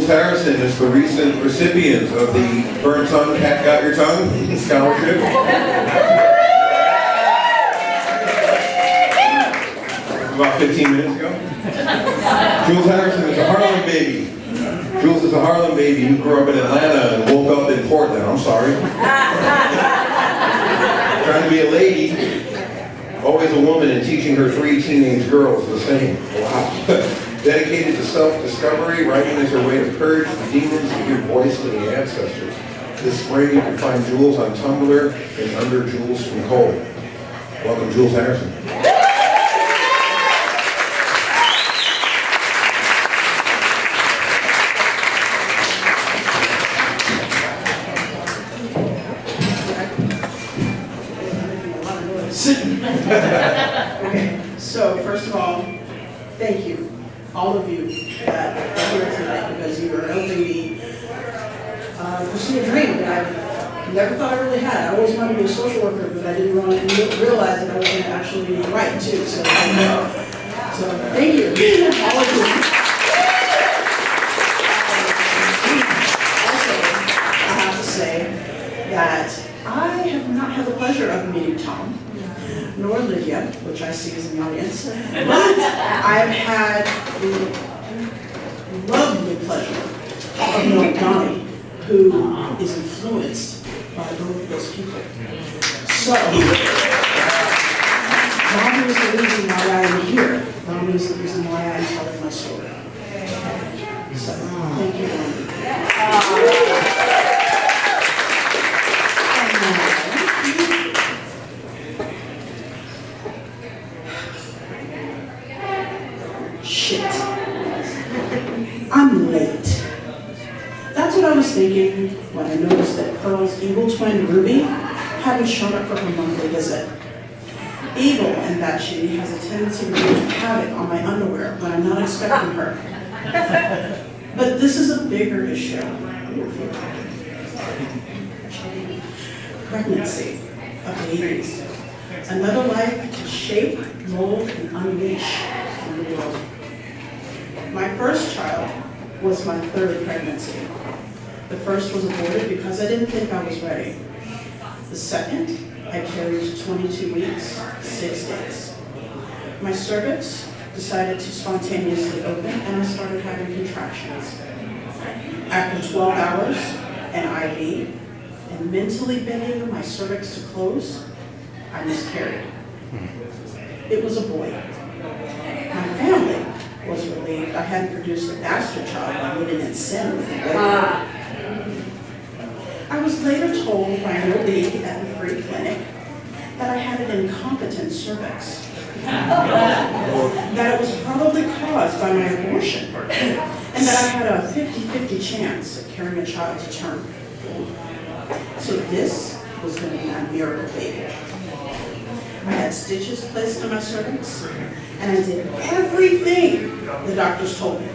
Harrison is the recent recipient of the Burnt Tongue, Cat Got Your Tongue scholarship. About 15 minutes ago. Jules Harrison is a Harlem baby. Jules is a Harlem baby who grew up in Atlanta and woke up in Portland. I'm sorry. Trying to be a lady, always a woman, and teaching her 3 teenage girls the same. Wow. Dedicated to self-discovery, writing is her way to purge the demons and give voice to the ancestors. This spring you can find Jules on Tumblr and under Jules from Cole. Welcome, Jules Harrison. Okay, so first of all, thank you, all of you that are here tonight, because you are helping me pursue a dream that I've never thought I really had. I always wanted to be a social worker, but I didn't realize that I was going to actually write too. So thank you, all of you. Also, I have to say that I have not had the pleasure of meeting Tom, nor Lydia, which I see as in the audience, but I've had the lovely pleasure of knowing Donnie, who is influenced by both of those people. So, Donnie is the reason why I am here. Donnie is the reason why I am telling my story. So, thank you, Donnie. Shit. I'm late. That's what I was thinking when I noticed that Pearl's evil twin, Ruby, hadn't shown up for her monthly visit. Evil in that she has a tendency to wreak havoc on my underwear when I'm not expecting her. But this is a bigger issue. Pregnancy of babies. Another life to shape, mold, and unleash in the world. My first child was my 3rd pregnancy. The first was aborted because I didn't think I was ready. The second, I carried 22 weeks, 6 days. My cervix decided to spontaneously open and I started having contractions. After 12 hours, an IV, and mentally bending my cervix to close, I miscarried. It was a boy. My family was relieved I hadn't produced a bastard child by living in sin with the baby. I was later told by an OB at the free clinic that I had an incompetent cervix. That it was probably caused by my abortion, and that I had a 50-50 chance of carrying a child to term. So this was going to be my miracle baby. I had stitches placed on my cervix, and I did everything the doctors told me.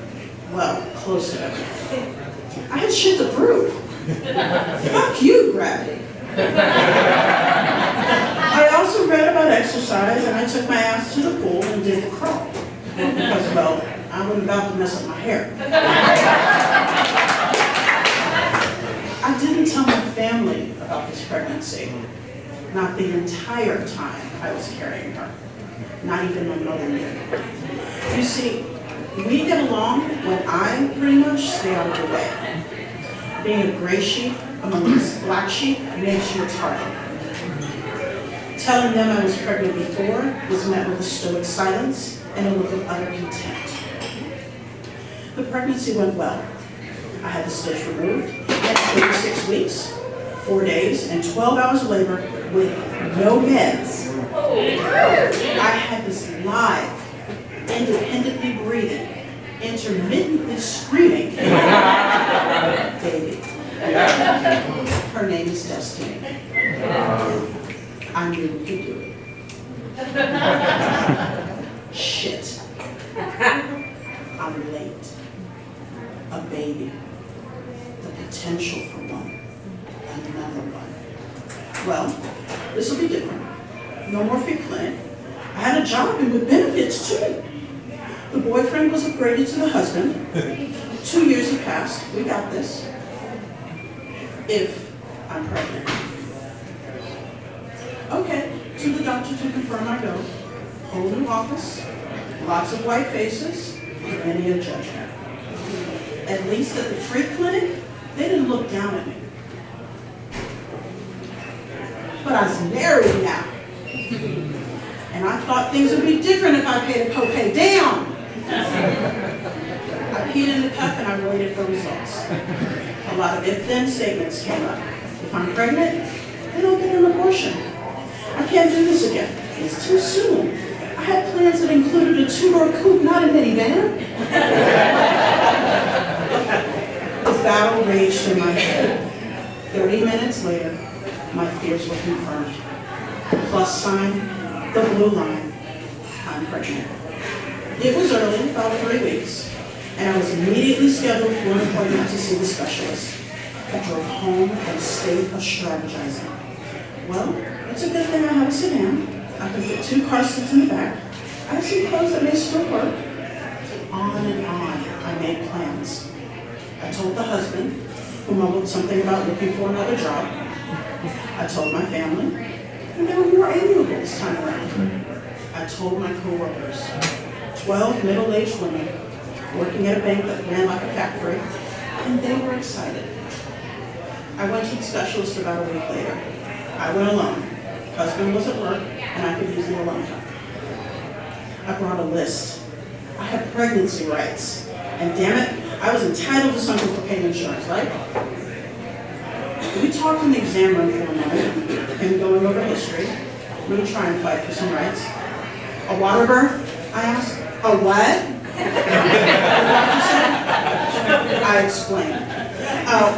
Well, close to everything. I had shit to prove. Fuck you, gravity. I also read about exercise, and I took my ass to the pool and did the crawl. Because, well, I was about to mess up my hair. I didn't tell my family about this pregnancy. Not the entire time I was carrying her. Not even my mother knew. You see, we get along when I pretty much stay out of the way. Being a gray sheep among this black sheep makes you a target. Telling them I was pregnant before was met with a stoic silence and a look of utter contempt. The pregnancy went well. I had the stitch removed at 36 weeks, 4 days, and 12 hours of labor with no meds. I had this live, independently breathing, intermittently screaming baby. Her name is Destiny. I knew we could do it. Shit. I'm late. A baby. The potential for one. Another one. Well, this will be different. No more free clinic. I had a job and with benefits too. The boyfriend was upgraded to the husband. 2 years have passed, we got this. If I'm pregnant. Okay, to the doctor to confirm I go. Whole new office, lots of white faces, many a judgment. At least at the free clinic, they didn't look down at me. But I was married now. And I thought things would be different if I paid a copay down. I peed in the cup and I waited for results. A lot of if-then statements came up. If I'm pregnant, then I'll get an abortion. I can't do this again. It's too soon. I had plans that included a two-door coupe, not a minivan. The battle raged in my head. 30 minutes later, my fears were confirmed. Plus sign, the blue line, I'm pregnant. It was early, about 3 weeks, and I was immediately scheduled for an appointment to see the specialist. I drove home in a state of strategizing. Well, it's a good thing I have a sedan. I can fit 2 car seats in the back. I have some clothes that may still work. On and on, I made plans. I told the husband, who mumbled something about looking for another job. I told my family, and they were more amiable this time around. I told my coworkers, 12 middle-aged women working at a bank that ran like a factory, and they were excited. I went to the specialist about a week later. I went alone. Husband was at work, and I could use the alone time. I brought a list. I had pregnancy rights, and damn it, I was entitled to something for pain insurance, right? We talked in the exam room for a moment, him going over history, me trying to fight for some rights. A water birth? I asked. A what? The doctor said. I explained.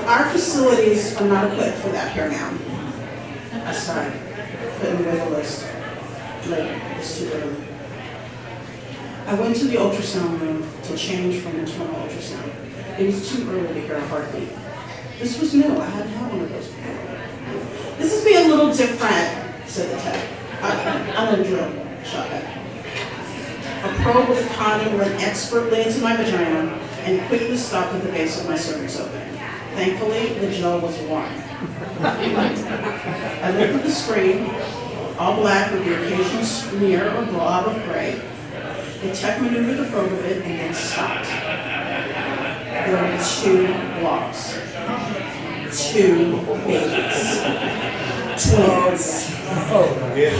Our facilities are not equipped for that here now. I sighed, couldn't wait a list. Later, it's too early. I went to the ultrasound room to change from maternal ultrasound. It was too early to hear a heartbeat. This was new, I hadn't had one of those before. This is being a little different, said the tech. I'm gonna drill, shot back. A probe with a condom went expertly into my vagina and quickly stopped at the base of my cervix opening. Thankfully, the gel was warm. I looked at the screen, all black with the occasional smear or blob of gray. The tech maneuvered the probe a bit and then stopped. There were 2 blobs. 2 babies. Twins.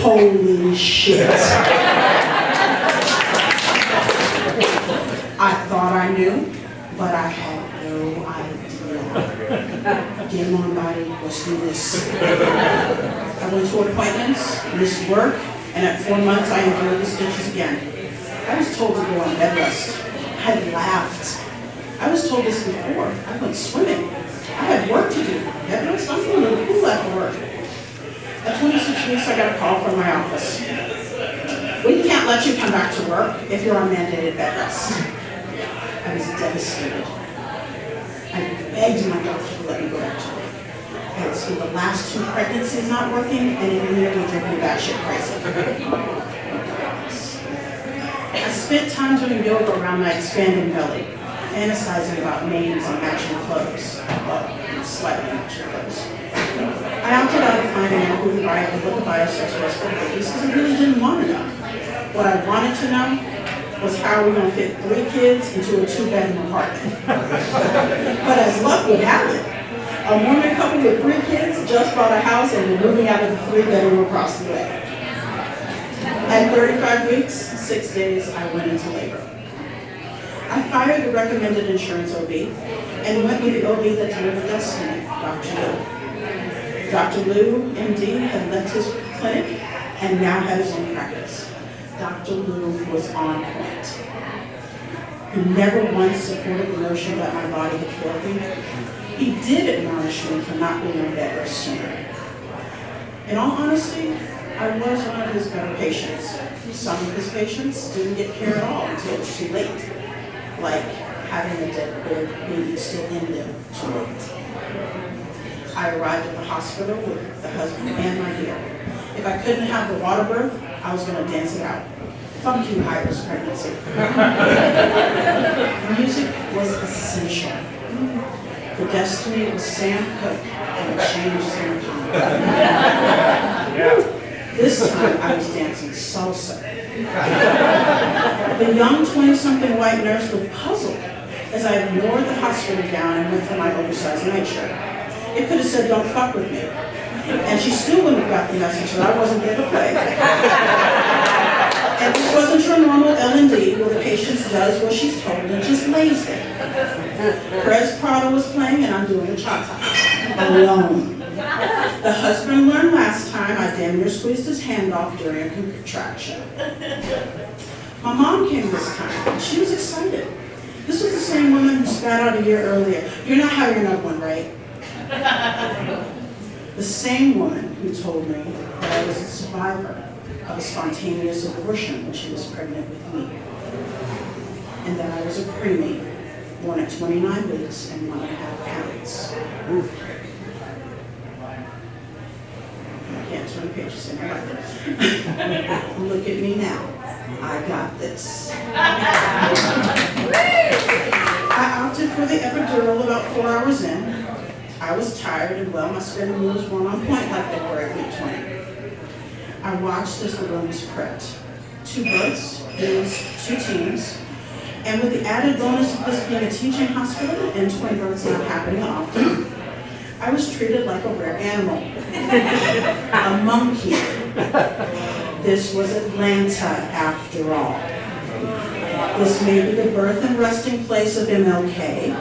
Holy shit. I thought I knew, but I had no idea. Game on, body, let's do this. I went to appointments, missed work, and at 4 months I endured the stitches again. I was told to go on bed rest. I laughed. I was told this before. I went swimming. I had work to do. Bed rest? I'm going to the pool after work. At 26 weeks, I got a call from my office. We can't let you come back to work if you're on mandated bed rest. I was devastated. I begged my doctor to let me go back to work. I had spent the last 2 pregnancies not working, and it nearly drove me batshit crazy. I spent time doing yoga around my expanding belly, fantasizing about names and matching clothes. Well, slightly matching clothes. I opted out of finding out who the biosex was for babies because I really didn't want to know. What I wanted to know was how we were going to fit 3 kids into a 2-bedroom apartment. But as luck would have it, a Mormon couple with 3 kids just bought a house and were moving out of the 3-bedroom across the way. At 35 weeks, 6 days, I went into labor. I fired the recommended insurance OB and went with the OB that delivered destiny, Dr. Liu. Dr. Liu, MD, had left his clinic and now had his own practice. Dr. Liu was on point. He never once supported the notion that my body had failed me. He did admonish me for not being on bed rest sooner. In all honesty, I was one of his better patients. Some of his patients didn't get care at all until it was too late, like having a dead baby still in them too late. I arrived at the hospital with the husband and my dear. If I couldn't have the water birth, I was going to dance it out. Fuck you, high-risk pregnancy. Music was essential. For Destiny was Sam Cooke and the Changes in Time. This time I was dancing salsa. The young 20-something white nurse was puzzled as I ignored the hospital gown and went for my oversized nightshirt. It could have said, "Don't fuck with me." And she still wouldn't have got the message that I wasn't there to play. And this wasn't your normal L&D where the patient does what she's told and just lays there. Perez Prado was playing and I'm doing a cha-cha. Alone. The husband learned last time I damn near squeezed his hand off during a contraction. My mom came this time and she was excited. This was the same woman who spat out a year earlier. "You're not having another one, right?" The same woman who told me that I was a survivor of a spontaneous abortion when she was pregnant with me. And that I was a preemie, born at 29 weeks and 1.5 pounds. I can't turn pages anymore. Look at me now. I got this. I opted for the epidural about 4 hours in. I was tired and well, my spinning wheels weren't on point like they were at week 20. I watched as the room was prepped. 2 births, means 2 teams, and with the added bonus of this being a teaching hospital and twin births not happening often, I was treated like a rare animal. A monkey. This was Atlanta after all. This may be the birth and resting place of MLK,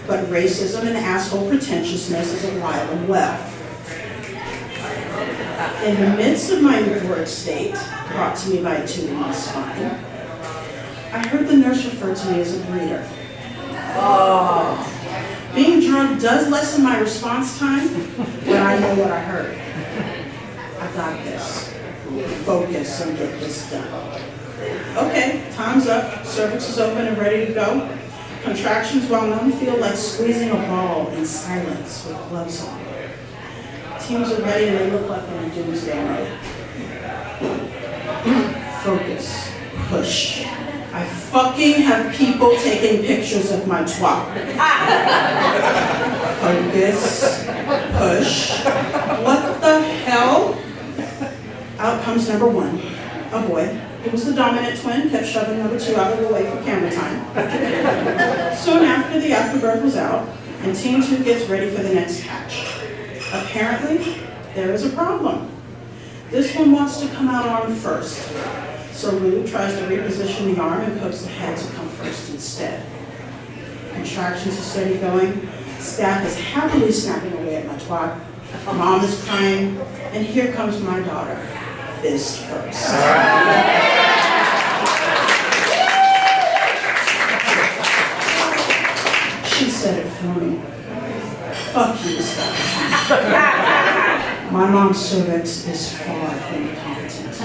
but racism and asshole pretentiousness is alive and well. In the midst of my euphoric state, brought to me by a tube in my spine, I heard the nurse refer to me as a breeder. Being drunk does lessen my response time, but I know what I heard. I got this. Focus and get this done. Okay, time's up. Cervix is open and ready to go. Contractions, while none feel like squeezing a ball in silence with gloves on. Teams are ready and they look like they're in doomsday mode. Focus. Push. I fucking have people taking pictures of my twat. Focus. Push. What the hell? Out comes number 1. A boy. He was the dominant twin, kept shoving number 2 out of the way for camera time. Soon after, the afterbirth was out, and team 2 gets ready for the next hatch. Apparently, there is a problem. This one wants to come out arm first. So Lou tries to reposition the arm and coax the head to come first instead. Contractions are steady going. Staff is happily snapping away at my twat. Mom is crying, and here comes my daughter, fist first. She said it for me. Fuck you, Scott. My mom's cervix is far from competent.